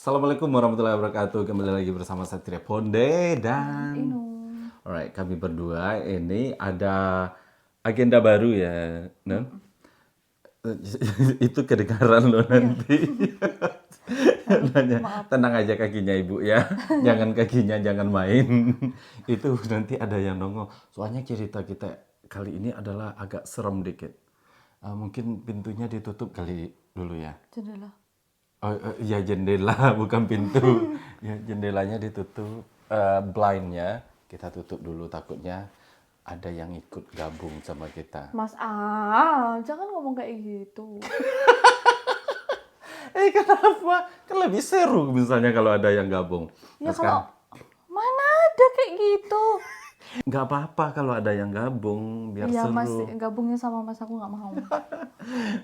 Assalamualaikum warahmatullahi wabarakatuh. Kembali lagi bersama saya Satria Ponde dan Inu. alright, kami berdua ini ada agenda baru ya, Nun. Itu kedengaran lo Iya. nanti. Aduh, Nanya, maaf. tenang aja kakinya ibu ya, jangan kakinya jangan main. Itu nanti ada yang nongol. Soalnya cerita kita kali ini adalah agak serem dikit. Mungkin pintunya ditutup kali dulu ya. Jendela. Oh, ya jendela bukan pintu. Ya jendelanya ditutup, blindnya kita tutup dulu takutnya ada yang ikut gabung sama kita. Mas jangan ngomong kayak gitu. Kenapa? Kan lebih seru misalnya kalau ada yang gabung. Ya Nah, sekarang kalau mana ada kayak gitu. nggak apa-apa kalau ada yang gabung biar Iya Mas, seru. gabungnya sama Mas aku nggak mau.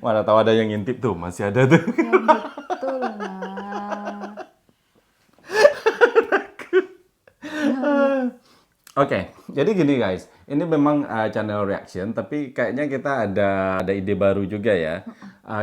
Mana tahu ada yang ngintip tuh, masih ada tuh. Ya betul lah. Oke, jadi gini guys, ini memang channel reaction, tapi kayaknya kita ada ide baru juga ya.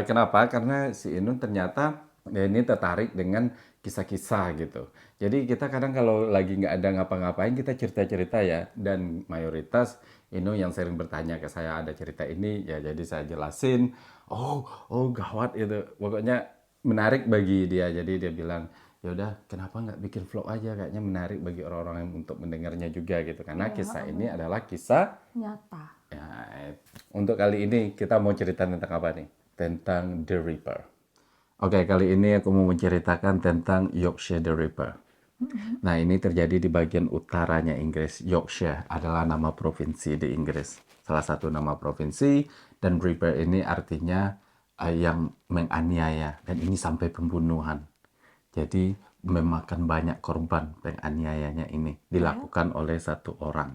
Kenapa? Karena si Inun ternyata ini tertarik dengan kisah-kisah gitu. Jadi kita kadang kalau lagi nggak ada ngapa-ngapain kita cerita-cerita ya, dan mayoritas Inun yang sering bertanya ke saya ada cerita ini, ya jadi saya jelasin. Oh gawat itu, pokoknya menarik bagi dia. Jadi dia bilang ya udah kenapa nggak bikin vlog aja, kayaknya menarik bagi orang-orang yang untuk mendengarnya juga gitu, karena Iya, kisah ini adalah kisah nyata. ya. Untuk kali ini kita mau cerita tentang apa nih, tentang The Ripper. Oke, kali ini aku mau menceritakan tentang Yorkshire The Ripper. Nah, ini terjadi di bagian utaranya Inggris. Yorkshire adalah nama provinsi di Inggris, salah satu nama provinsi, dan Ripper ini artinya yang menganiaya, dan ini sampai pembunuhan. Jadi memakan banyak korban penganiayanya ini dilakukan oleh satu orang.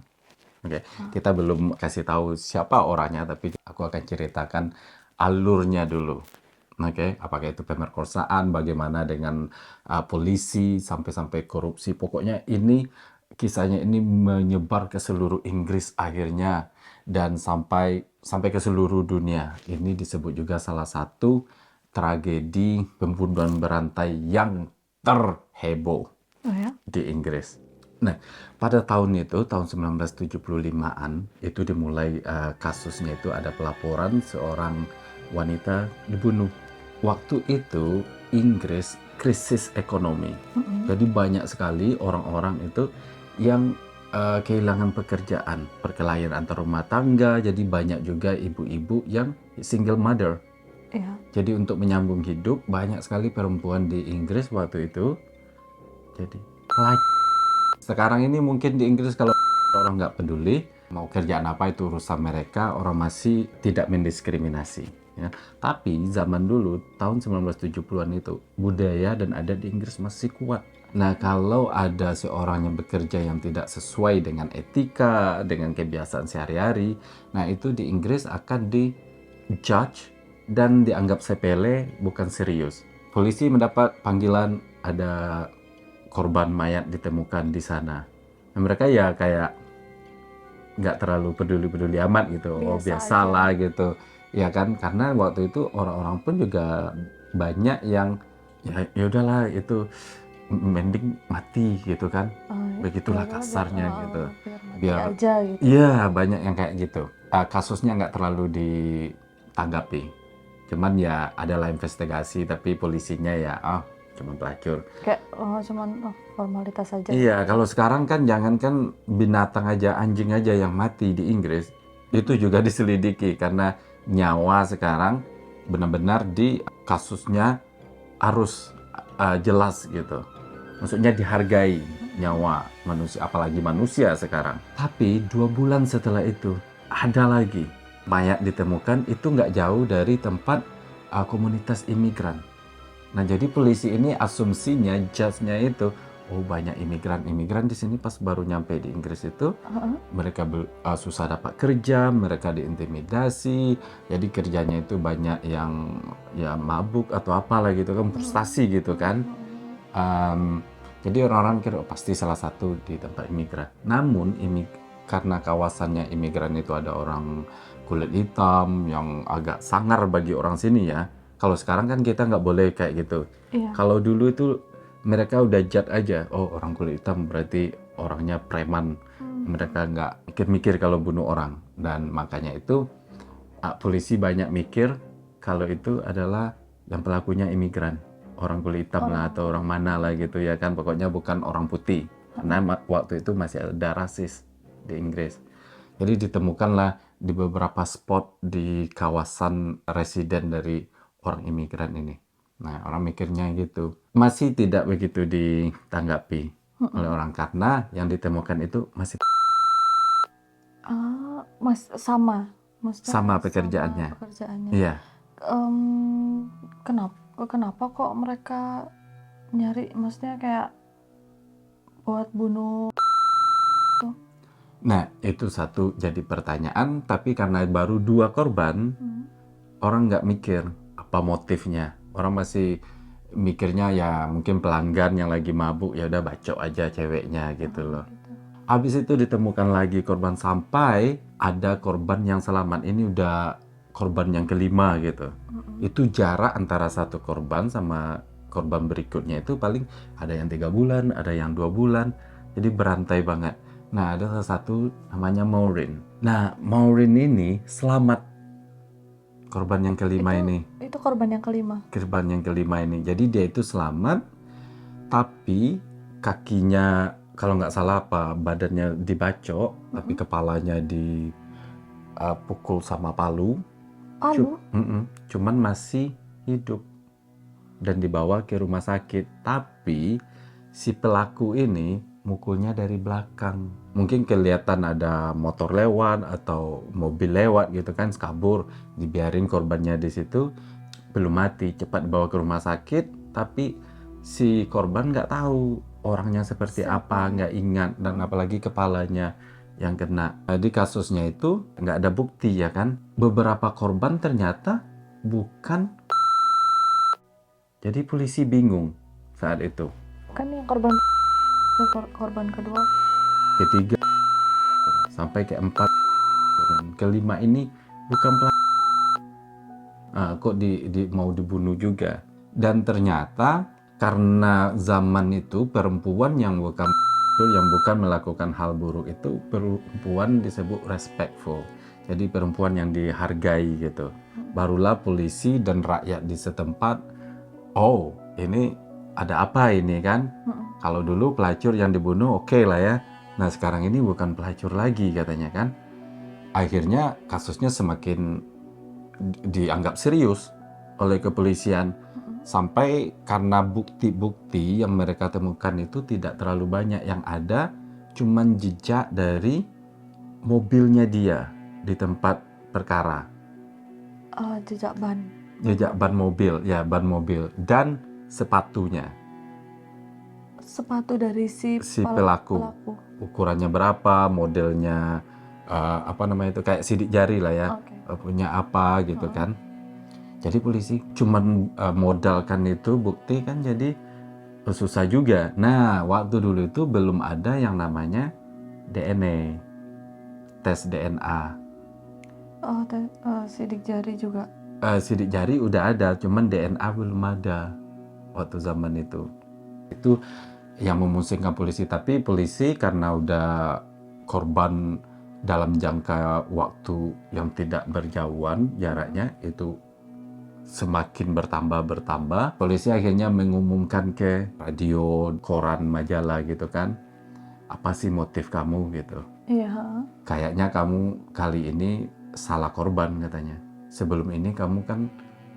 Oke, kita belum kasih tahu siapa orangnya, tapi aku akan ceritakan alurnya dulu. Oke, apakah itu pemerkosaan, bagaimana dengan polisi, sampai-sampai korupsi. Pokoknya ini kisahnya ini menyebar ke seluruh Inggris akhirnya dan sampai ke seluruh dunia. Ini disebut juga salah satu tragedi pembunuhan berantai yang terheboh Oh ya? di Inggris. Nah, pada tahun itu, tahun 1975-an, itu dimulai kasusnya itu ada pelaporan seorang wanita dibunuh. Waktu itu Inggris krisis ekonomi. Jadi banyak sekali orang-orang itu yang kehilangan pekerjaan, perkelahian antar rumah tangga, jadi banyak juga ibu-ibu yang single mother. Iya. Jadi untuk menyambung hidup, banyak sekali perempuan di Inggris waktu itu. Jadi, sekarang ini mungkin di Inggris kalau orang nggak peduli, mau kerjaan apa itu urusan mereka, orang masih tidak mendiskriminasi. Ya. Tapi zaman dulu, tahun 1970-an itu, budaya dan adat di Inggris masih kuat. Nah, kalau ada seorang yang bekerja yang tidak sesuai dengan etika, dengan kebiasaan sehari-hari, nah itu di Inggris akan di-judge dan dianggap sepele, bukan serius. Polisi mendapat panggilan ada korban mayat ditemukan di sana. Nah, mereka ya kayak nggak terlalu peduli-peduli amat gitu. Oh Biasa biasalah aja. gitu. Ya kan, karena waktu itu orang-orang pun juga banyak yang ya udahlah itu mending mati gitu kan. Ya Begitulah udahlah, kasarnya gitu. biar mati Biar aja gitu. iya banyak yang kayak gitu. Kasusnya nggak terlalu ditanggapi. Cuman ya adalah investigasi, tapi polisinya ya cuman pelacur. Kayak cuman formalitas aja ya. Iya, kalau sekarang kan jangankan binatang aja, anjing aja yang mati di Inggris, itu juga diselidiki karena nyawa sekarang benar-benar di kasusnya harus jelas gitu. Maksudnya dihargai nyawa manusia, apalagi manusia sekarang. Tapi 2 bulan setelah itu ada lagi mayat ditemukan, itu nggak jauh dari tempat komunitas imigran. Nah, jadi polisi ini asumsinya, judge-nya itu, oh banyak imigran di sini pas baru nyampe di Inggris itu, mereka susah dapat kerja, mereka diintimidasi, jadi kerjanya itu banyak yang ya mabuk atau apalah gitu kan, frustasi gitu kan. Jadi orang-orang kira pasti salah satu di tempat imigran. Namun karena kawasannya imigran itu ada orang kulit hitam yang agak sangar bagi orang sini ya. Kalau sekarang kan kita nggak boleh kayak gitu. Iya. Kalau dulu itu mereka udah judge aja, oh orang kulit hitam berarti orangnya preman. Mereka nggak mikir-mikir kalau bunuh orang. Dan makanya itu polisi banyak mikir kalau itu adalah yang pelakunya imigran, orang kulit hitam lah atau orang mana lah gitu ya kan, pokoknya bukan orang putih. Karena waktu itu masih ada rasis di Inggris. Jadi ditemukanlah di beberapa spot di kawasan residen dari orang imigran ini. Nah, orang mikirnya gitu. Masih tidak begitu ditanggapi oleh orang karena yang ditemukan itu masih Sama, maksudnya sama pekerjaannya. pekerjaannya. Iya. Kenapa kok mereka nyari, maksudnya kayak buat bunuh? Nah, itu satu jadi pertanyaan, tapi karena baru 2 korban, orang nggak mikir apa motifnya. Orang masih mikirnya ya mungkin pelanggan yang lagi mabuk, ya udah bacok aja ceweknya gitu loh. Habis itu ditemukan lagi korban sampai ada korban yang selamat. Ini udah korban yang kelima gitu. Itu jarak antara satu korban sama korban berikutnya itu paling ada yang 3 bulan, ada yang 2 bulan. Jadi berantai banget. Nah, ada salah satu namanya Maureen. Nah, Maureen ini selamat. Korban yang kelima ini. Itu korban yang kelima. Korban yang kelima ini. Jadi dia itu selamat, tapi kakinya kalau nggak salah apa badannya dibacok, tapi kepalanya dipukul sama palu. Cuman masih hidup dan dibawa ke rumah sakit. Tapi si pelaku ini mukulnya dari belakang. Mungkin kelihatan ada motor lewat atau mobil lewat gitu kan, kabur, dibiarin korbannya di situ, belum mati, cepat dibawa ke rumah sakit, tapi si korban nggak tahu orangnya seperti apa, nggak ingat, dan apalagi kepalanya yang kena. Jadi kasusnya itu nggak ada bukti ya kan. Beberapa korban ternyata bukan. Jadi polisi bingung saat itu. Kan yang korban kedua, Ketiga sampai keempat dan kelima ini bukan pelaku. Kok mau dibunuh juga. Dan ternyata karena zaman itu perempuan yang bukan melakukan hal buruk itu perempuan disebut respectful. Jadi perempuan yang dihargai gitu. Barulah polisi dan rakyat di setempat, oh ini ada apa ini kan? Kalau dulu pelacur yang dibunuh oke lah ya. Nah sekarang ini bukan pelacur lagi katanya kan. Akhirnya kasusnya semakin dianggap serius oleh kepolisian. Sampai karena bukti-bukti yang mereka temukan itu tidak terlalu banyak. Yang ada cuman jejak dari mobilnya dia di tempat perkara. Jejak ban. Jejak ban mobil, ya ban mobil. Dan sepatunya. Sepatu dari si pelaku. Ukurannya berapa, modelnya kayak sidik jari lah ya. Punya apa gitu kan. Jadi polisi cuman modalkan itu bukti kan, jadi susah juga. Nah, waktu dulu itu belum ada yang namanya DNA, tes DNA. Sidik jari juga. Sidik jari udah ada, cuman DNA belum ada waktu zaman itu. Itu yang memusingkan polisi. Tapi polisi karena udah korban dalam jangka waktu yang tidak berjauhan jaraknya, itu semakin bertambah. Polisi akhirnya mengumumkan ke radio, koran, majalah gitu kan. Apa sih motif kamu gitu? Iya. Kayaknya kamu kali ini salah korban katanya. Sebelum ini kamu kan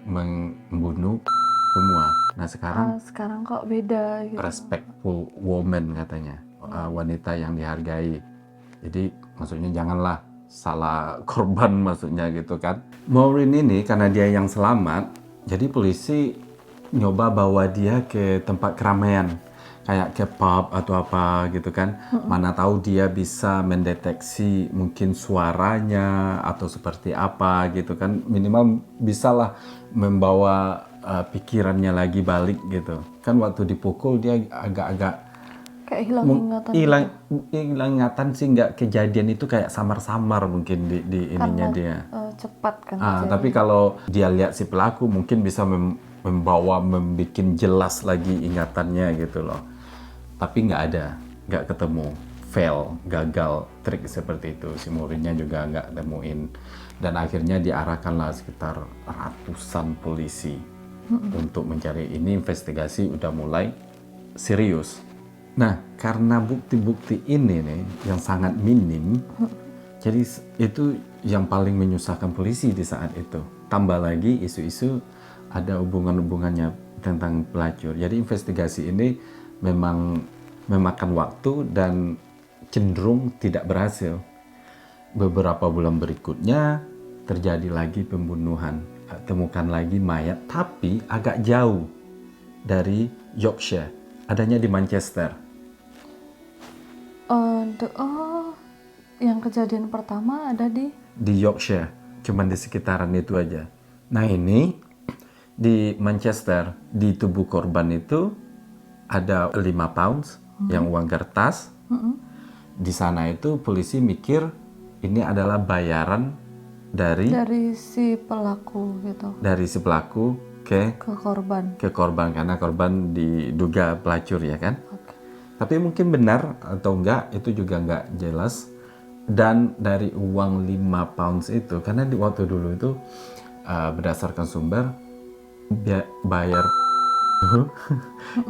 membunuh semua. Nah sekarang kok beda gitu. Respectful woman katanya. Wanita yang dihargai. Jadi maksudnya janganlah salah korban maksudnya gitu kan. Maureen ini karena dia yang selamat, jadi polisi nyoba bawa dia ke tempat keramaian kayak ke pub atau apa gitu kan. Mana tahu dia bisa mendeteksi mungkin suaranya atau seperti apa gitu kan, minimal bisalah membawa pikirannya lagi balik gitu kan. Waktu dipukul dia agak-agak kayak hilang ingatan. Hilang ingatan sih, nggak kejadian itu kayak samar-samar mungkin di ininya dia. Cepat kan. Tapi kalau dia lihat si pelaku mungkin bisa membuat jelas lagi ingatannya gitu loh. Tapi nggak ketemu, fail, gagal trik seperti itu. Si muridnya juga nggak temuin. Dan akhirnya diarahkanlah sekitar ratusan polisi untuk mencari ini. Investigasi udah mulai serius. Nah, karena bukti-bukti ini nih yang sangat minim, jadi itu yang paling menyusahkan polisi di saat itu. Tambah lagi isu-isu ada hubungan-hubungannya tentang pelacur. Jadi investigasi ini memang memakan waktu dan cenderung tidak berhasil. Beberapa bulan berikutnya terjadi lagi pembunuhan. Temukan lagi mayat, tapi agak jauh dari Yorkshire. Adanya di Manchester. Yang kejadian pertama ada di Yorkshire, cuman di sekitaran itu aja. Nah ini di Manchester, di tubuh korban itu ada 5 pounds yang uang kertas. Di sana itu polisi mikir ini adalah bayaran dari si pelaku gitu dari si pelaku ke korban. Karena korban diduga pelacur ya kan. Oke. Tapi mungkin benar atau enggak itu juga enggak jelas. Dan dari uang 5 pounds itu, karena di waktu dulu itu berdasarkan sumber bayar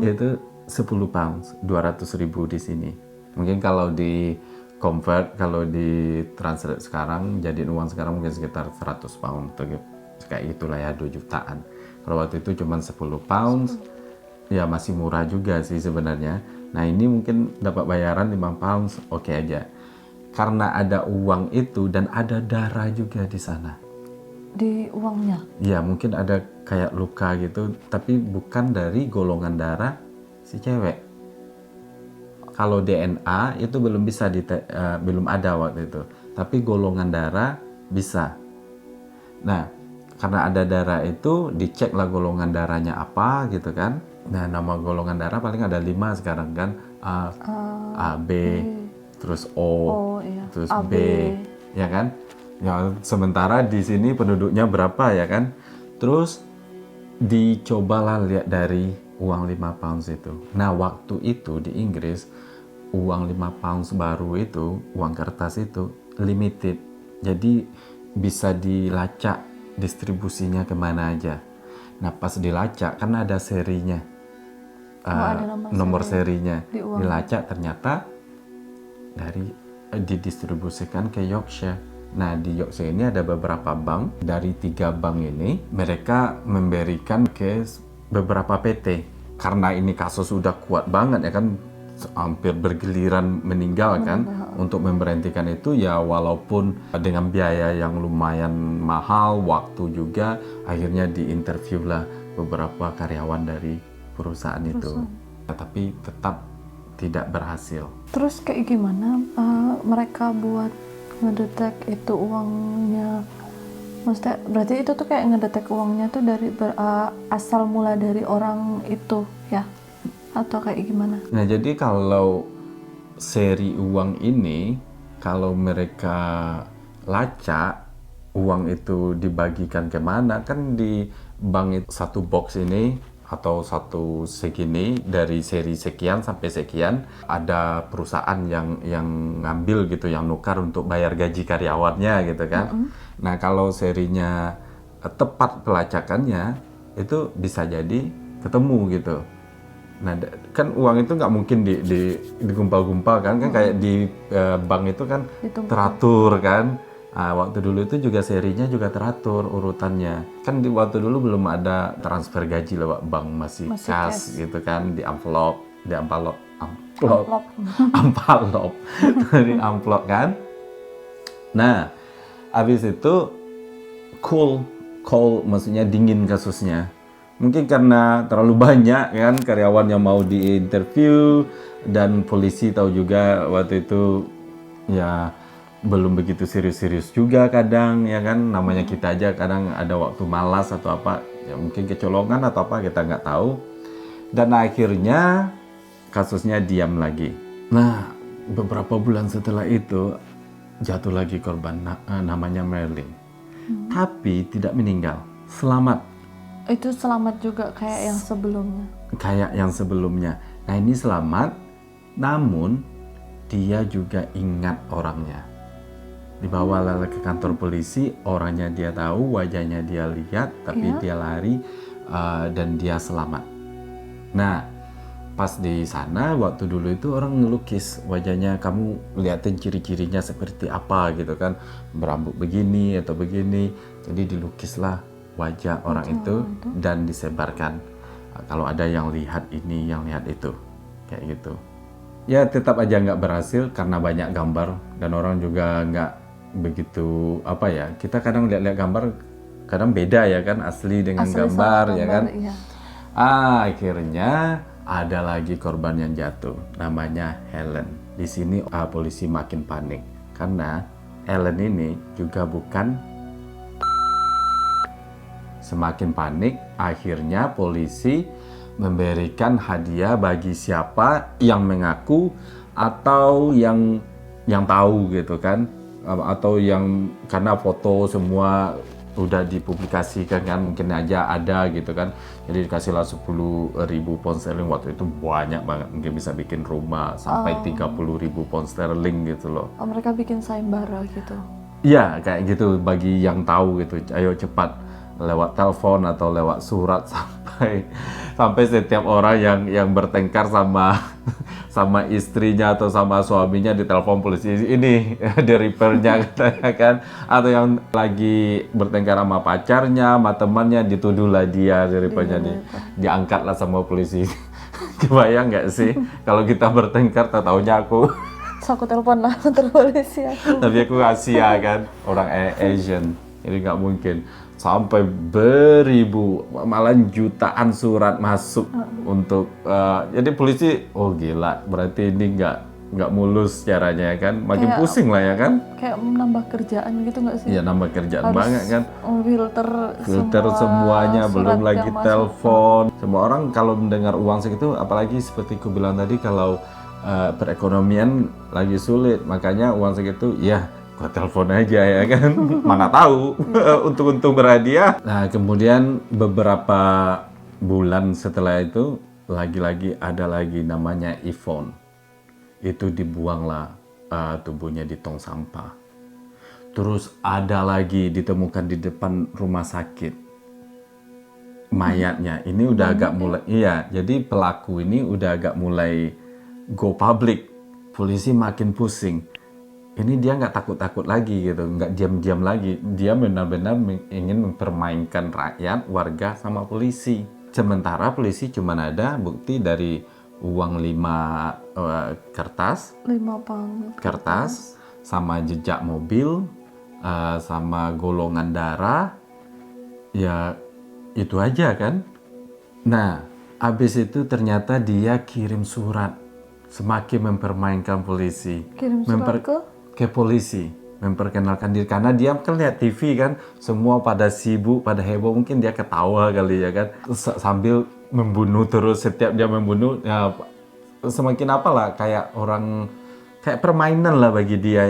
itu 10 pounds, 200.000 di sini. Mungkin kalau di convert, kalau di translate sekarang, jadiin uang sekarang mungkin sekitar 100 pound, kayak itulah ya, 2 jutaan. Kalau waktu itu cuma 10 pounds, ya masih murah juga sih sebenarnya. Nah ini mungkin dapat bayaran 5 pounds, oke aja. Karena ada uang itu dan ada darah juga di sana. Di uangnya? Ya mungkin ada kayak luka gitu, tapi bukan dari golongan darah si cewek. Kalau DNA itu belum bisa belum ada waktu itu, tapi golongan darah bisa. Nah, karena ada darah itu diceklah golongan darahnya apa gitu kan. Nah, nama golongan darah paling ada 5 sekarang kan, A, B, terus O, iya. terus AB. B, ya kan? Ya, sementara di sini penduduknya berapa ya kan? Terus dicobalah lihat dari uang 5 pounds itu. Nah, waktu itu di Inggris uang 5 pounds baru itu, uang kertas itu limited. Jadi bisa dilacak distribusinya kemana aja. Nah, pas dilacak kan ada serinya. Ada nomor serinya. di uang. Dilacak ternyata didistribusikan ke Yorkshire. Nah di Yorkshire ini ada beberapa bank. Dari 3 bank ini mereka memberikan ke beberapa PT. Karena ini kasus sudah kuat banget ya kan, hampir bergiliran meninggal kan. Untuk memberhentikan itu ya walaupun dengan biaya yang lumayan mahal, waktu juga, akhirnya diinterview lah beberapa karyawan dari perusahaan itu. Tapi tetap tidak berhasil. Terus kayak gimana mereka buat ngedetek itu uangnya? Maksudnya berarti itu tuh kayak ngedetek uangnya tuh dari asal mula dari orang itu ya? Atau kayak gimana? Nah jadi kalau seri uang ini, kalau mereka lacak uang itu dibagikan kemana, kan di bank itu satu box ini atau satu segini dari seri sekian sampai sekian ada perusahaan yang ngambil gitu, yang nukar untuk bayar gaji karyawannya gitu kan. Nah kalau serinya tepat pelacakannya itu bisa jadi ketemu gitu. Nah kan uang itu nggak mungkin digumpal-gumpal kan kayak di bank itu kan teratur kan. Nah, waktu dulu itu juga serinya juga teratur urutannya. Kan di waktu dulu belum ada transfer gaji lewat bank, masih cash gitu kan, di amplop di amplop di amplop kan. Nah, habis itu cool maksudnya dingin kasusnya. Mungkin karena terlalu banyak kan karyawan yang mau diinterview dan polisi tahu juga waktu itu ya belum begitu serius-serius juga kadang ya kan, namanya kita aja kadang ada waktu malas atau apa ya, mungkin kecolongan atau apa kita nggak tahu. Dan akhirnya kasusnya diam lagi. Nah beberapa bulan setelah itu jatuh lagi korban namanya Merlin, tapi tidak meninggal, selamat. Itu selamat juga kayak yang sebelumnya. kayak yang sebelumnya. Nah ini selamat, namun dia juga ingat orangnya. Dibawa lala ke kantor polisi, orangnya dia tahu, wajahnya dia lihat, tapi Iya. dia lari dan dia selamat. Nah, pas di sana waktu dulu itu orang ngelukis wajahnya, kamu liatin ciri-cirinya seperti apa gitu kan, berambut begini atau begini. Jadi dilukislah wajah orang itu dan disebarkan. Kalau ada yang lihat ini, yang lihat itu, kayak gitu. Ya tetap aja nggak berhasil karena banyak gambar dan orang juga nggak begitu apa ya. Kita kadang lihat-lihat gambar kadang beda ya kan, asli dengan Asli sama gambar ya kan. iya. Akhirnya ada lagi korban yang jatuh, namanya Helen. Di sini polisi makin panik karena Helen ini juga bukan. Semakin panik, akhirnya polisi memberikan hadiah bagi siapa yang mengaku atau yang tahu gitu kan, atau yang karena foto semua udah dipublikasikan kan, mungkin aja ada gitu kan, jadi dikasihlah 10.000 pound sterling. Waktu itu banyak banget, mungkin bisa bikin rumah sampai 30.000 pound sterling gitu loh. Oh, mereka bikin sayembara gitu. Iya kayak gitu bagi yang tahu gitu, ayo cepat lewat telepon atau lewat surat sampai setiap orang yang bertengkar sama istrinya atau sama suaminya ditelepon polisi ini the Reaper-nya katanya kan, atau yang lagi bertengkar sama pacarnya sama temannya dituduhlah dia the Reaper-nya diangkatlah sama polisi. Kebayang nggak sih kalau kita bertengkar taunya aku So, aku telepon lah kantor polisi aku. tapi aku Asia kan, orang Asian, jadi nggak mungkin. Sampai beribu, malah jutaan surat masuk untuk jadi polisi, oh gila, berarti ini nggak mulus caranya ya kan, makin Kayak- pusing lah ya kan. Kayak menambah kerjaan gitu nggak sih? Iya nambah kerjaan Harus banget kan, filter semuanya, surat belum yang lagi masuk. telepon. Semua orang kalau mendengar uang segitu, apalagi seperti ku bilang tadi, kalau perekonomian lagi sulit, makanya uang segitu ya gua telepon aja ya kan, mana tahu untung-untung berhadiah. Nah kemudian beberapa bulan setelah itu lagi-lagi ada lagi namanya Yvonne, itu dibuanglah tubuhnya di tong sampah. Terus ada lagi ditemukan di depan rumah sakit mayatnya. Ini udah agak mulai, iya, jadi pelaku ini udah agak mulai go public. Polisi makin pusing. Ini dia nggak takut-takut lagi gitu, nggak diam-diam lagi. Dia benar-benar ingin mempermainkan rakyat, warga sama polisi. Sementara polisi cuma ada bukti dari uang 5 kertas, 5 pound. sama jejak mobil, sama golongan darah. Ya itu aja kan. Nah habis itu ternyata dia kirim surat, semakin mempermainkan polisi. Kirim surat ke polisi, memperkenalkan diri, karena dia kan lihat TV kan, semua pada sibuk, pada heboh, mungkin dia ketawa kali ya kan, sambil membunuh terus. Setiap dia membunuh ya semakin apalah, kayak orang, kayak permainan lah bagi dia.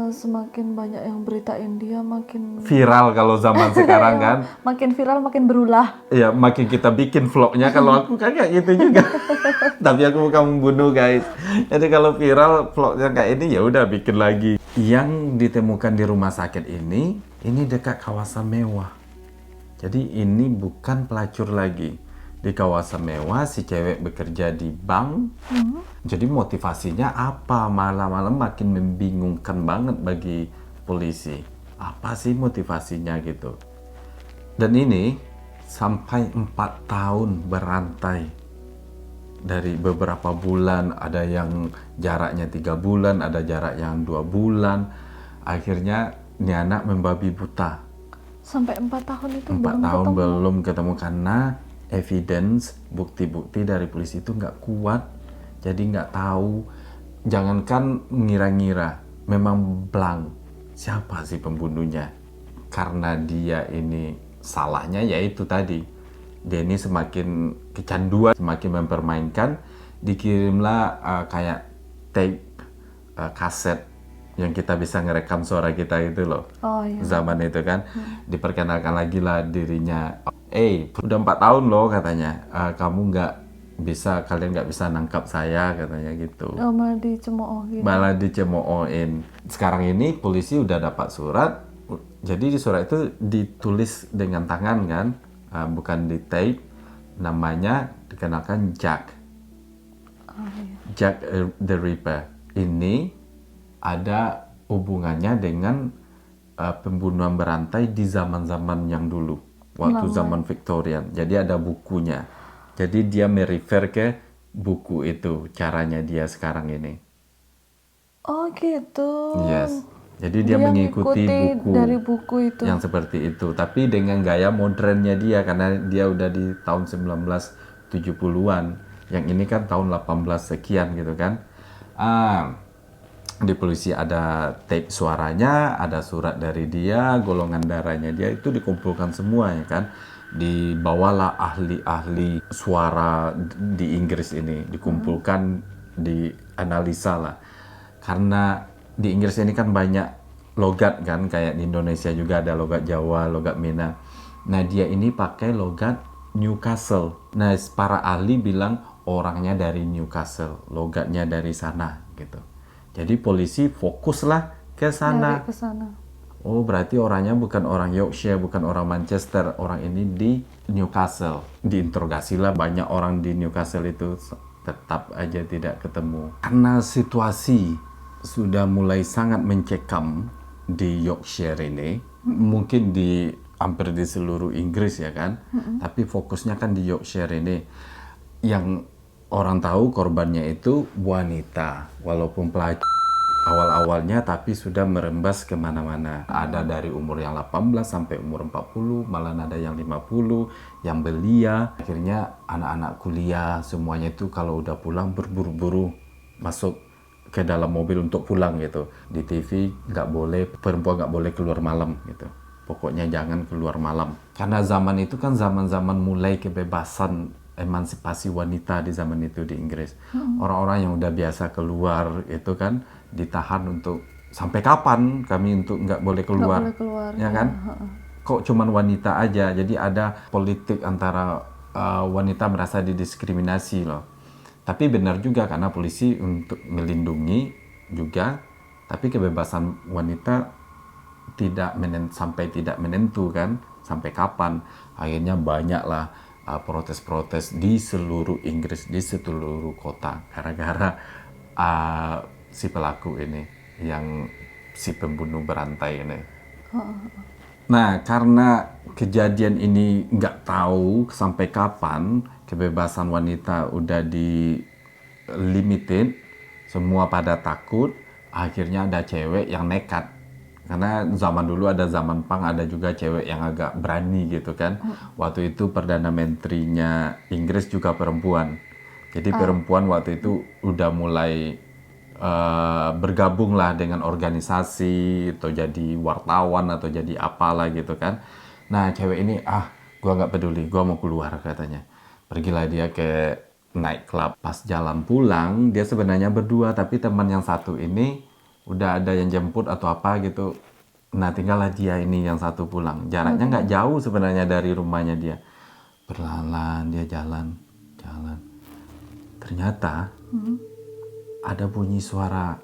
Semakin banyak yang beritain dia makin Viral kalau zaman sekarang kan. makin viral makin berulah. Ya makin kita bikin vlognya. Kalau aku kayak gitu juga. Tapi aku bukan membunuh guys. Jadi kalau viral vlognya kayak ini ya udah bikin lagi. Yang ditemukan di rumah sakit ini dekat kawasan mewah. Jadi ini bukan pelacur lagi. Di kawasan mewah, si cewek bekerja di bank. Jadi motivasinya apa? Malam-malam makin membingungkan banget bagi polisi. Apa sih motivasinya gitu? Dan ini sampai 4 tahun berantai. Dari beberapa bulan, ada yang jaraknya 3 bulan, ada jarak yang 2 bulan. Akhirnya ini anak membabi buta. Sampai 4 tahun itu 4 tahun belum ketemu karena evidence, bukti-bukti dari polisi itu nggak kuat. Jadi nggak tahu, jangankan ngira-ngira, memang blank siapa sih pembunuhnya. Karena dia ini salahnya yaitu tadi, dia ini semakin kecanduan, semakin mempermainkan. Dikirimlah kayak tape, kaset yang kita bisa ngerekam suara kita itu loh. Oh iya. Zaman itu kan diperkenalkan lagi lah dirinya. udah 4 tahun loh katanya, kalian nggak bisa nangkap saya katanya gitu. Oh, malah dicemooh gitu. Malah dicemoohin. Sekarang ini polisi udah dapat surat, jadi di surat itu ditulis dengan tangan kan, bukan di tape, namanya dikenalkan Jack. Jack the Ripper ini ada hubungannya dengan pembunuhan berantai di zaman-zaman yang dulu, waktu zaman Victorian. Jadi ada bukunya. Jadi dia merefer ke buku itu, caranya dia sekarang ini. Oh gitu. Yes. Jadi dia mengikuti buku dari buku itu. yang seperti itu, tapi dengan gaya modernnya dia, karena dia udah di tahun 1970-an. Yang ini kan tahun 18 sekian gitu kan. Di polisi ada tape suaranya, ada surat dari dia, golongan darahnya dia, itu dikumpulkan semua ya kan. Dibawalah ahli-ahli suara di Inggris ini, dikumpulkan, dianalisa lah. Karena di Inggris ini kan banyak logat kan, kayak di Indonesia juga ada logat Jawa, logat Minang. Nah dia ini pakai logat Newcastle. Nah para ahli bilang orangnya dari Newcastle, logatnya dari sana gitu. Jadi polisi fokuslah ke sana. Ke sana. Oh berarti orangnya bukan orang Yorkshire, bukan orang Manchester, orang ini di Newcastle. Diinterogasilah banyak orang di Newcastle itu, tetap aja tidak ketemu. Karena situasi sudah mulai sangat mencekam di Yorkshire ini, mungkin hampir di seluruh Inggris ya kan, tapi fokusnya kan di Yorkshire ini. Yang orang tahu korbannya itu wanita, walaupun pelajar awal-awalnya, tapi sudah merembas kemana-mana. Ada dari umur yang 18 sampai umur 40, malah ada yang 50, yang belia. Akhirnya anak-anak kuliah semuanya itu kalau udah pulang berburu-buru masuk ke dalam mobil untuk pulang gitu. Di TV nggak boleh, perempuan nggak boleh keluar malam gitu. Pokoknya jangan keluar malam. Karena zaman itu kan zaman-zaman mulai kebebasan, emansipasi wanita di zaman itu di Inggris. Orang-orang yang udah biasa keluar itu kan ditahan untuk sampai kapan kami untuk nggak boleh keluar, ya kan? Kok cuman wanita aja? Jadi ada politik antara wanita merasa didiskriminasi loh. Tapi benar juga karena polisi untuk melindungi juga, tapi kebebasan wanita sampai tidak menentu kan, sampai kapan. Akhirnya banyaklah protes-protes di seluruh Inggris, di seluruh kota, gara-gara si pelaku ini, si pembunuh berantai ini. Nah, karena kejadian ini nggak tahu sampai kapan kebebasan wanita udah di limited, semua pada takut, akhirnya ada cewek yang nekat. Karena zaman dulu ada zaman punk, ada juga cewek yang agak berani gitu kan. Waktu itu Perdana Menterinya Inggris juga perempuan. Jadi perempuan waktu itu udah mulai bergabung lah dengan organisasi, atau jadi wartawan, atau jadi apalah gitu kan. Nah cewek ini, gua nggak peduli, gua mau keluar katanya. Pergilah dia ke nightclub. Pas jalan pulang, dia sebenarnya berdua, tapi teman yang satu ini udah ada yang jemput atau apa gitu. Nah tinggallah dia ini yang satu pulang. Jaraknya nggak jauh sebenarnya dari rumahnya dia. Perlahan dia jalan. Ternyata ada bunyi suara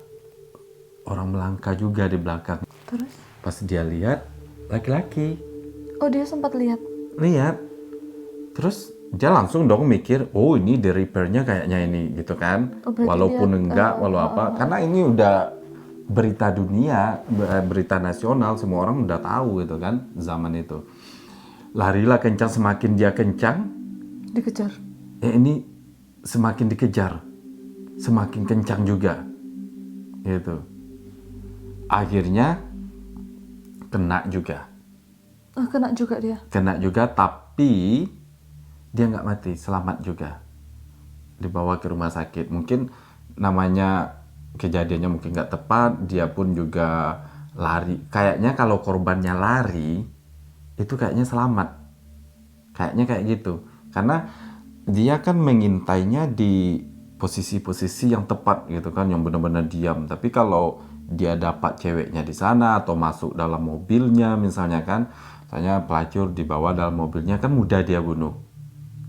orang melangkah juga di belakang. Terus? Pas dia lihat, laki-laki. Oh dia sempat lihat. Terus dia langsung dong mikir, oh ini The Reaper-nya kayaknya ini gitu kan. Walaupun enggak, walau apa. Karena ini udah berita dunia, berita nasional, semua orang udah tahu gitu kan zaman itu. Larilah kencang, semakin dia kencang, Dikejar. ini semakin dikejar, semakin kencang juga gitu. Akhirnya kena juga. Kena juga, tapi dia nggak mati, selamat juga. Dibawa ke rumah sakit. Mungkin namanya kejadiannya mungkin nggak tepat, dia pun juga lari. Kayaknya kalau korbannya lari, itu kayaknya selamat. Kayaknya kayak gitu. Karena dia kan mengintainya di posisi-posisi yang tepat gitu kan, yang benar-benar diam. Tapi kalau dia dapat ceweknya di sana, atau masuk dalam mobilnya misalnya kan, Misalnya pelacur dibawa dalam mobilnya kan mudah dia bunuh.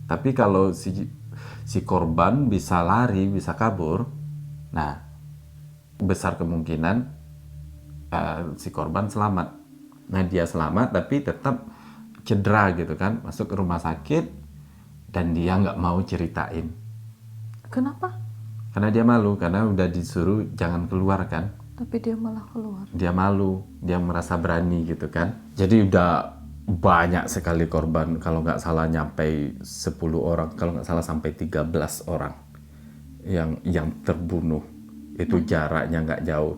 Tapi kalau si korban bisa lari, bisa kabur, nah besar kemungkinan si korban selamat. Nah dia selamat tapi tetap cedera gitu kan, masuk ke rumah sakit dan dia nggak mau ceritain. Kenapa? Karena dia malu, karena udah disuruh jangan keluar kan. Tapi dia malah keluar. Dia malu, dia merasa berani gitu kan. Jadi udah banyak sekali korban, kalau nggak salah nyampe 10 orang, kalau nggak salah sampai 13 orang yang terbunuh. Itu jaraknya nggak jauh,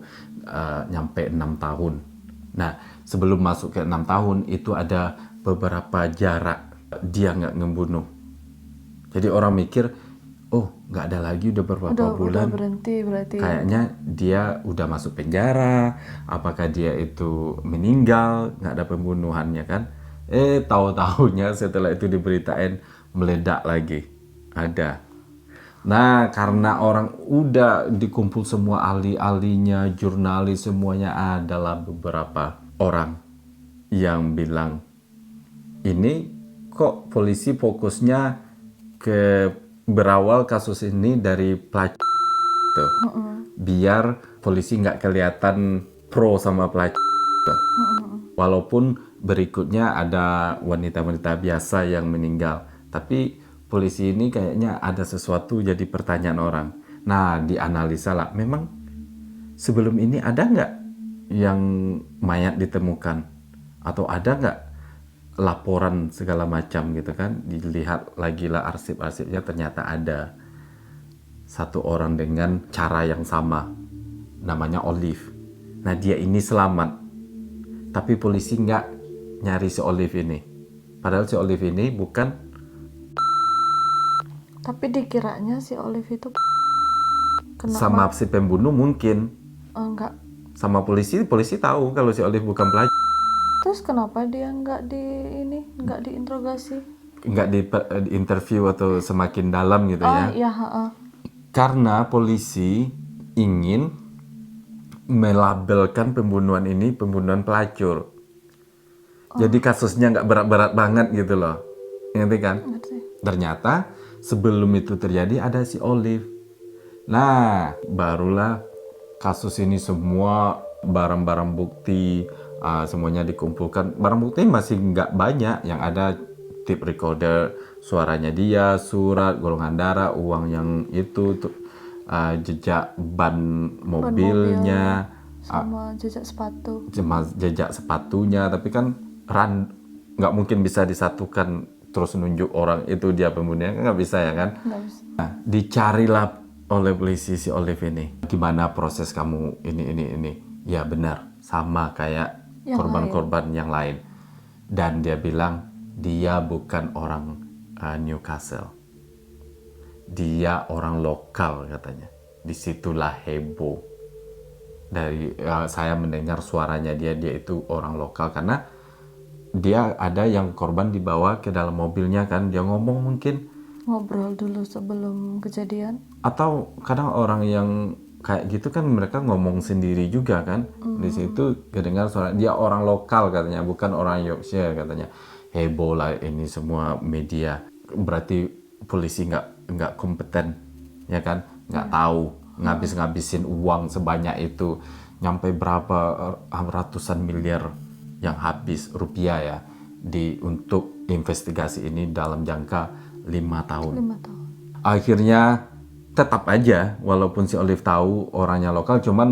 nyampe 6 tahun. Nah, sebelum masuk ke 6 tahun itu ada beberapa jarak dia nggak ngebunuh. Jadi orang mikir, oh nggak ada lagi, udah beberapa bulan. Udah berhenti berarti. Kayaknya dia udah masuk penjara, apakah dia itu meninggal, nggak ada pembunuhannya kan. Tahu-tahunya setelah itu diberitain meledak lagi. Ada. Nah, karena orang udah dikumpul semua ahli-ahlinya, jurnalis semuanya, adalah beberapa orang yang bilang, ini kok polisi fokusnya ke berawal kasus ini dari pelacur gitu. Biar polisi nggak kelihatan pro sama pelacur gitu. Walaupun berikutnya ada wanita-wanita biasa yang meninggal, tapi polisi ini kayaknya ada sesuatu jadi pertanyaan orang. Nah, dianalisa lah, memang sebelum ini ada nggak yang mayat ditemukan? Atau ada nggak laporan segala macam gitu kan? Dilihat lagi lah arsip-arsipnya, ternyata ada satu orang dengan cara yang sama, namanya Olive. Nah, dia ini selamat, tapi polisi nggak nyari si Olive ini. Padahal si Olive ini bukan. Tapi dikiranya si Olive itu Sama si pembunuh mungkin. enggak. Sama polisi tahu kalau si Olive bukan pelacur. Terus kenapa dia nggak diinterogasi? Nggak di interview atau semakin dalam gitu ya. Iya, heeh. Karena polisi ingin melabelkan pembunuhan ini pembunuhan pelacur. Jadi kasusnya nggak berat-berat banget gitu loh. Ngerti kan? Ngerti. Ternyata sebelum itu terjadi ada si Olive. Nah, barulah kasus ini semua barang-barang bukti semuanya dikumpulkan. Barang bukti masih nggak banyak, yang ada tape recorder, suaranya dia, surat, golongan darah, uang yang itu, jejak ban mobilnya, Sama jejak sepatu. jejak sepatunya. Tapi kan nggak mungkin bisa disatukan terus nunjuk orang itu dia pembunuhnya, kan nggak bisa ya kan. Nggak bisa. Nah, dicarilah oleh polisi si Olive ini. Gimana proses kamu ini? Ya benar, sama kayak korban-korban yang lain. Dan dia bilang dia bukan orang Newcastle. Dia orang lokal katanya. Disitulah heboh. Dari saya mendengar suaranya dia itu orang lokal, karena dia ada yang korban dibawa ke dalam mobilnya kan, dia ngomong mungkin Ngobrol dulu sebelum kejadian. atau kadang orang yang kayak gitu kan mereka ngomong sendiri juga kan. Di situ kedengar suara dia orang lokal katanya, bukan orang Yorkshire katanya. Heboh lah ini semua media. Berarti polisi nggak kompeten ya kan, nggak tahu ngabis-ngabisin uang sebanyak itu, nyampe berapa ratusan miliar yang habis rupiah ya untuk investigasi ini dalam jangka 5 tahun. 5 tahun. Akhirnya tetap aja, walaupun si Olive tahu orangnya lokal, cuman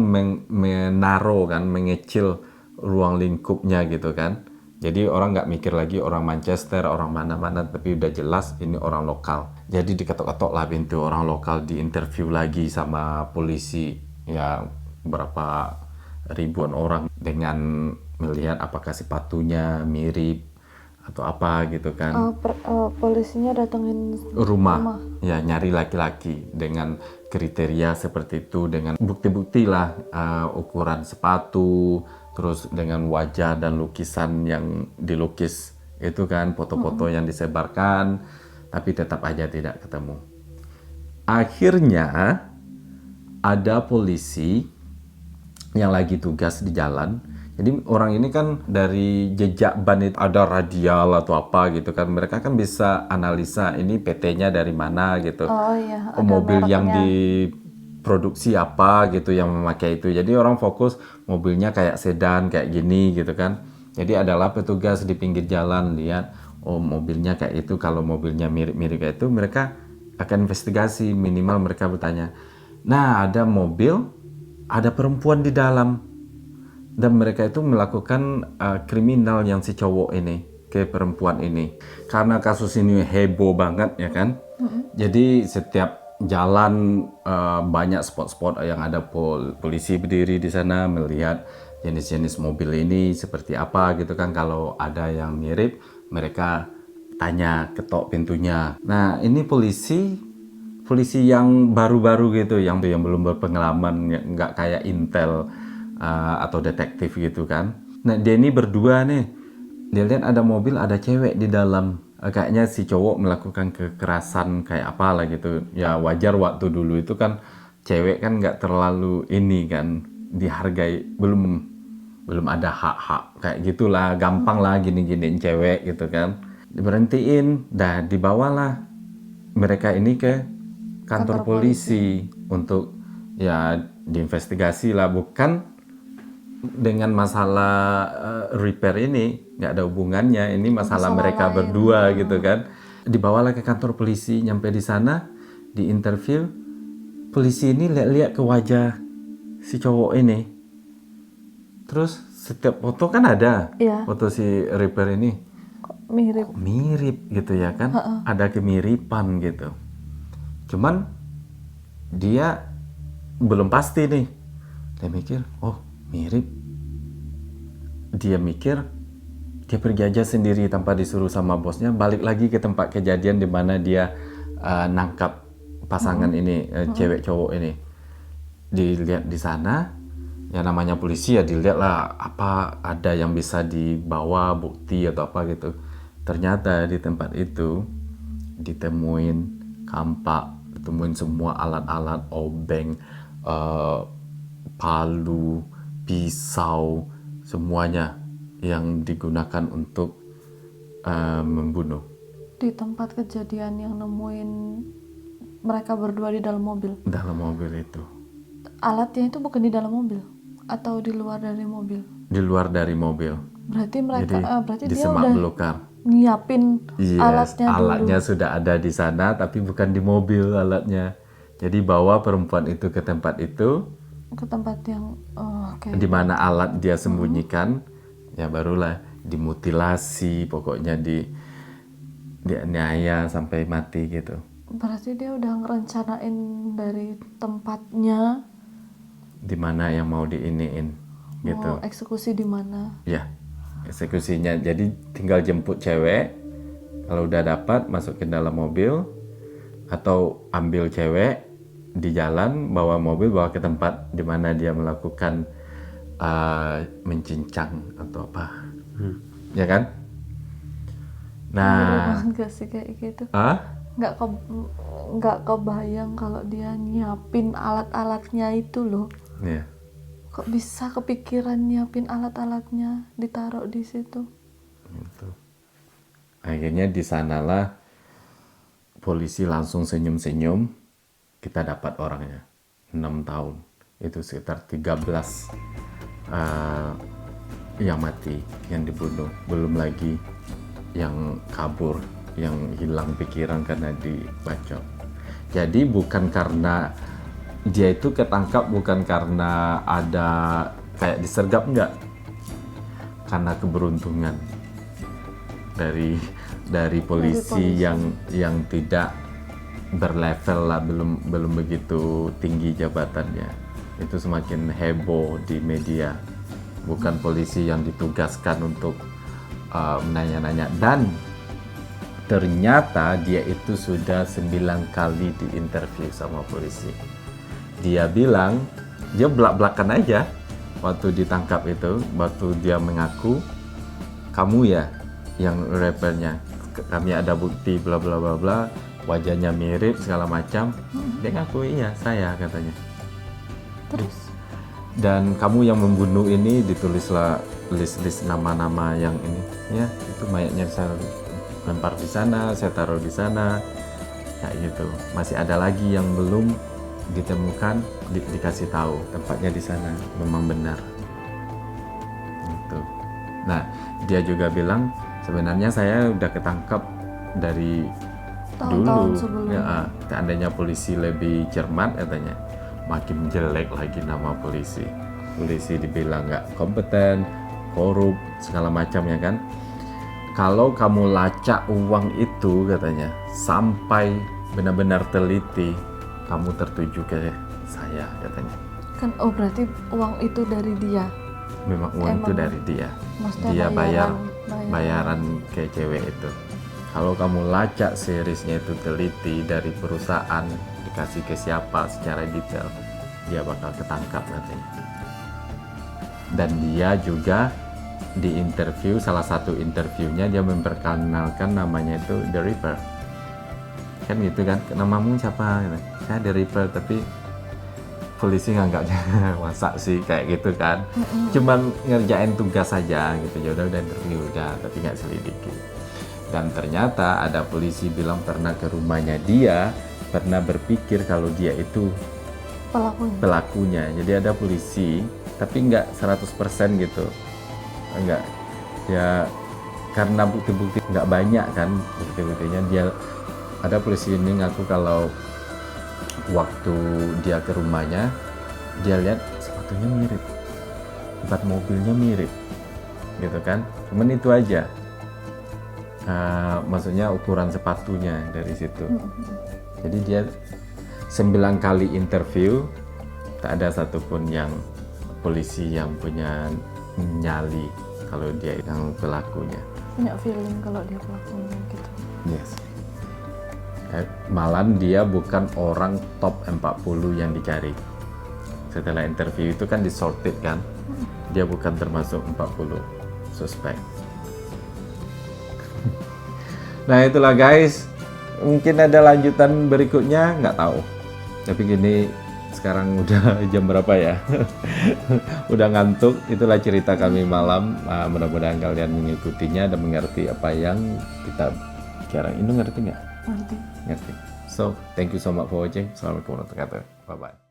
mengecil ruang lingkupnya gitu kan. Jadi orang nggak mikir lagi orang Manchester, orang mana-mana, tapi udah jelas ini orang lokal. Jadi diketok-ketok lah pintu orang lokal, diinterview lagi sama polisi. Ya berapa ribuan orang dengan melihat apakah sepatunya mirip atau apa gitu kan. Polisinya datengin Rumah, ya nyari laki-laki dengan kriteria seperti itu, dengan bukti-bukti lah, ukuran sepatu, terus dengan wajah dan lukisan yang dilukis itu kan, foto-foto yang disebarkan, tapi tetap aja tidak ketemu. Akhirnya ada polisi yang lagi tugas di jalan Jadi orang ini kan dari jejak ban itu ada radial atau apa gitu kan. Mereka kan bisa analisa ini PT-nya dari mana gitu. Oh iya, ada Mobil yang mereknya. diproduksi apa gitu yang memakai itu. Jadi orang fokus mobilnya kayak sedan kayak gini gitu kan. Jadi adalah petugas di pinggir jalan lihat oh mobilnya kayak itu. Kalau mobilnya mirip-mirip kayak itu mereka akan investigasi, minimal mereka bertanya. Nah, ada mobil, ada perempuan di dalam. Dan mereka itu melakukan kriminal yang si cowok ini ke perempuan ini. Karena kasus ini heboh banget ya kan. Jadi setiap jalan banyak spot-spot yang ada polisi berdiri di sana melihat jenis-jenis mobil ini seperti apa gitu kan. Kalau ada yang mirip mereka tanya, ketok pintunya. Nah ini polisi yang baru-baru gitu, yang belum berpengalaman, nggak kayak intel atau detektif gitu kan. Nah dia ini berdua nih, dia lihat ada mobil, ada cewek di dalam. Kayaknya si cowok melakukan kekerasan kayak apa lah gitu. Ya wajar waktu dulu itu kan cewek kan nggak terlalu ini kan dihargai, belum ada hak-hak kayak gitulah, gampang lah gini-giniin cewek gitu kan. Diberhentiin, dah dibawalah mereka ini ke kantor polisi untuk ya diinvestigasi lah, bukan dengan masalah repair ini, nggak ada hubungannya, ini masalah mereka berdua gitu kan. Dibawalah ke kantor polisi, nyampe di sana di interview, polisi ini lihat-lihat ke wajah si cowok ini, terus setiap foto kan ada foto si repair ini Mirip. mirip gitu ya kan, ada kemiripan gitu. Cuman dia belum pasti nih. Dia mikir, oh mirip. Dia mikir, dia pergi aja sendiri tanpa disuruh sama bosnya, balik lagi ke tempat kejadian di mana dia nangkap pasangan ini, cewek cowok ini. Dilihat di sana, ya namanya polisi ya dilihat lah apa ada yang bisa dibawa bukti atau apa gitu. Ternyata di tempat itu ditemuin kampak, ditemuin semua alat-alat, obeng, palu, pisau, semuanya yang digunakan untuk membunuh. Di tempat kejadian yang nemuin mereka berdua di dalam mobil. Dalam mobil itu. Alatnya itu bukan di dalam mobil atau di luar dari mobil. Di luar dari mobil. Berarti mereka, Jadi berarti di dia semak udah belukar. nyiapin Yes, alatnya dulu. alatnya sudah ada di sana, tapi bukan di mobil alatnya. Jadi bawa perempuan itu ke tempat itu, Ke tempat yang, oke. di mana alat dia sembunyikan, ya barulah dimutilasi, pokoknya dianiaya sampai mati gitu. Berarti dia udah ngerencanain dari tempatnya Di mana yang mau diiniin gitu. mau eksekusi di mana. Ya, eksekusinya. Jadi tinggal jemput cewek, kalau udah dapat masuk ke dalam mobil, atau ambil cewek di jalan, bawa mobil, bawa ke tempat di mana dia melakukan mencincang atau apa. Ya kan? Nah, Banget gak sih kayak gitu? ah? Nggak kebayang kalau dia nyiapin alat-alatnya itu loh. Ya. Kok bisa kepikiran nyiapin alat-alatnya ditaruh di situ? Gitu. Akhirnya di sanalah polisi langsung senyum-senyum, kita dapat orangnya 6 tahun, itu sekitar 13 yang mati, yang dibunuh, belum lagi yang kabur, yang hilang pikiran karena dibacok. Jadi bukan karena dia itu ketangkap, bukan karena ada kayak disergap, enggak, karena keberuntungan dari polisi yang tidak berlevel lah, belum begitu tinggi jabatannya. Itu semakin heboh di media. Bukan polisi yang ditugaskan untuk menanya-nanya. Dan ternyata dia itu sudah 9 kali diinterview sama polisi. Dia bilang, dia belak-belakan aja waktu ditangkap itu, waktu dia mengaku, kamu ya yang rappernya, kami ada bukti bla bla bla bla, wajahnya mirip segala macam. Dia ngaku iya saya, katanya. Terus Dan kamu yang membunuh ini, ditulislah list nama-nama yang ini, ya itu mayatnya saya lempar di sana, saya taruh di sana, kayak gitu. Masih ada lagi yang belum ditemukan, dikasih tahu tempatnya di sana, memang benar. Gitu. Nah, dia juga bilang sebenarnya saya udah ketangkap dari Tahun-tahun dulu. sebelumnya. Ya, seandainya polisi lebih cermat katanya, makin jelek lagi nama polisi. Polisi dibilang nggak kompeten, korup, segala macam ya kan. Kalau kamu lacak uang itu katanya, sampai benar-benar teliti, kamu tertuju ke saya katanya. Kan berarti uang itu dari dia. Memang uang itu dari dia. Maksudnya Dia bayaran. bayaran ke cewek itu. Kalau kamu lacak seriesnya itu teliti dari perusahaan, dikasih ke siapa secara detail, dia bakal ketangkap katanya. Dan dia juga di interview, salah satu interviewnya dia memperkenalkan namanya itu The Reaper. Kan gitu kan, namamu siapa? Saya The Reaper, tapi polisi nganggapnya masa sih kayak gitu kan. Cuman ngerjain tugas saja gitu, ya udah interview udah, tapi nggak selidiki. Dan ternyata ada polisi bilang pernah ke rumahnya dia, pernah berpikir kalau dia itu pelakunya. Jadi ada polisi, tapi nggak 100% gitu. Enggak, ya karena bukti-bukti nggak banyak kan, bukti-buktinya. Dia ada polisi ini ngaku kalau waktu dia ke rumahnya, dia lihat sepatunya mirip, tempat mobilnya mirip, gitu kan. Cuman itu aja, maksudnya ukuran sepatunya dari situ. Jadi dia 9 kali interview, tak ada satupun yang polisi yang punya nyali kalau dia yang pelakunya. Punya feeling kalau dia pelakunya gitu. Yes. Malah dia bukan orang top 40 yang dicari. Setelah interview itu kan disorted kan, dia bukan termasuk 40 suspek. Nah itulah guys, mungkin ada lanjutan berikutnya, nggak tahu. Tapi gini, sekarang udah jam berapa ya? Udah ngantuk. Itulah cerita kami malam. Mudah-mudahan kalian mengikutinya dan mengerti apa yang kita sekarang ini. Ngerti nggak? Nanti. Ngerti. So, thank you so much for watching. Assalamualaikum warahmatullahi wabarakatuh. Bye-bye.